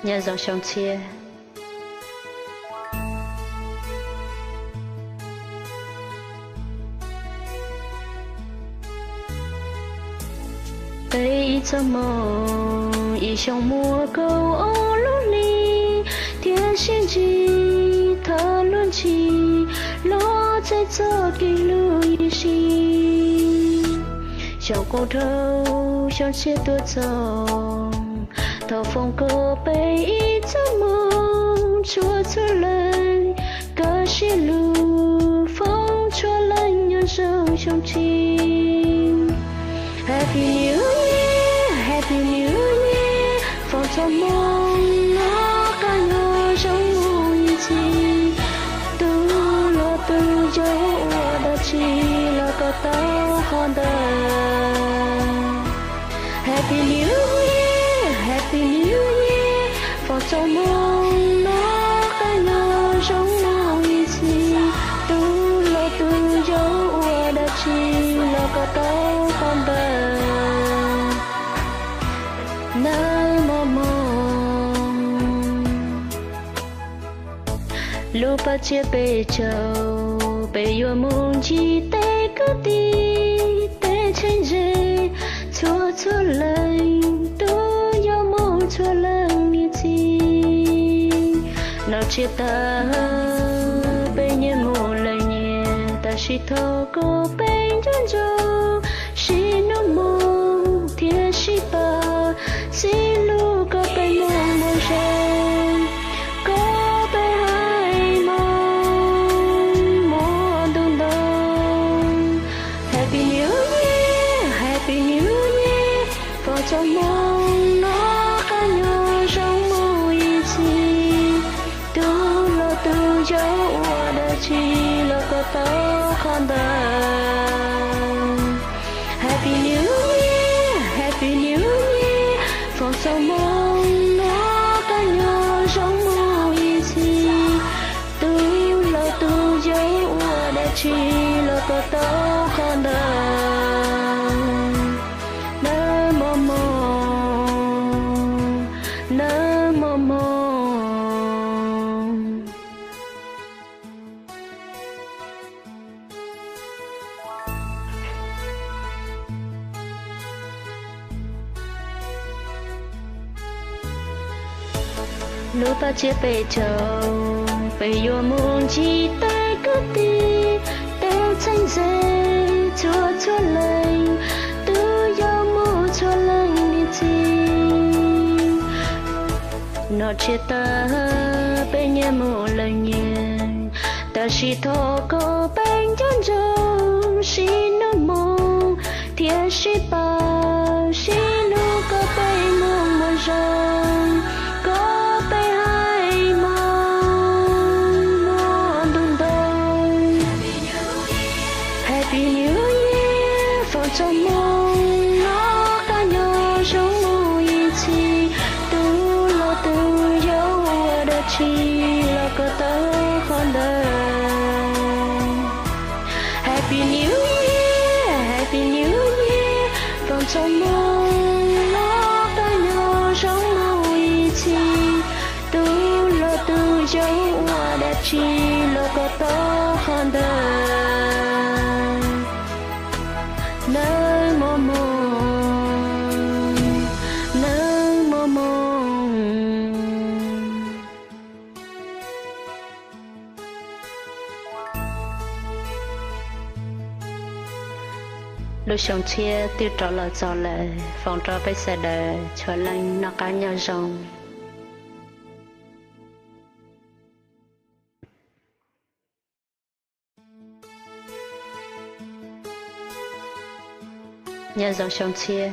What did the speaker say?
nhà dòng sông chia bây giờ mong ý trong mùa câu ô lũ ly thiên xin chi thơ luôn chi lo chạy cho kỳ lưu ý chi trong cô thâu trong chia tua chồng thâu phong cơ bây giờ mong chúa chúa lời cơ xin lưu phong chúa lời nhân dòng trong chi Happy New Year, Happy New Year. Phong trong mong nó cả nhau trong mùi chi. Tu lo tu dấu đã chi là có tao con đời. Happy New Year, Happy New Year. Phong trong mong nó cả nhau trong mùi chi. Tu lo tu dấu đã chi là có tao con đời. Lúc bắt chia bề châu bề yêu mong chi tay cứ đi tay trên dây chúa chúa lời tôi yêu mong chúa lời như chi nào chia ta bề như một lời nhẹ ta chỉ thâu cô bên chân châu chỉ nó mong thiên chỉ ba chỉ lu có bên mong mong trời có bên hai mong mong đông đông Happy New Year Happy New Year vào trong mong nó cả nhau trong mùi chi tu lo tu dấu đã chi lo có tao con đời Happy New Year Happy New Year phong sau mong nó cả nhau trong mùi chi tu lo tu dấu đã chi lo có tao con đời nơ mơ mong nơ mơ mong lúc ta chia bề châu bề yêu mong chi tay cứ đi tay tranh dây chúa chúa lời tu yêu mong chúa lời đi chi nó chia ta bề nhẹ một lời nhẹ ta chỉ thọ có bên chân dòng chỉ nó mong thiên chỉ ba chỉ nó có bên mong mong dòng có bên hai mong mong đông đông Happy New Year phong trong mong nó cả nhau trong mùi chi tu lo tu dấu đã chi là có tao con đời Happy New Year Happy New Year phong trong mong nó cả nhau trong mùi chi tu lo tu dấu đã chi là có tao con đời nơi mơ mộng nơi mơ mộng lúc sống chia tiêu trọ là gió lệ phòng trọ bây giờ đời trở lành nó cá nhau rồng nhà dòng sống chia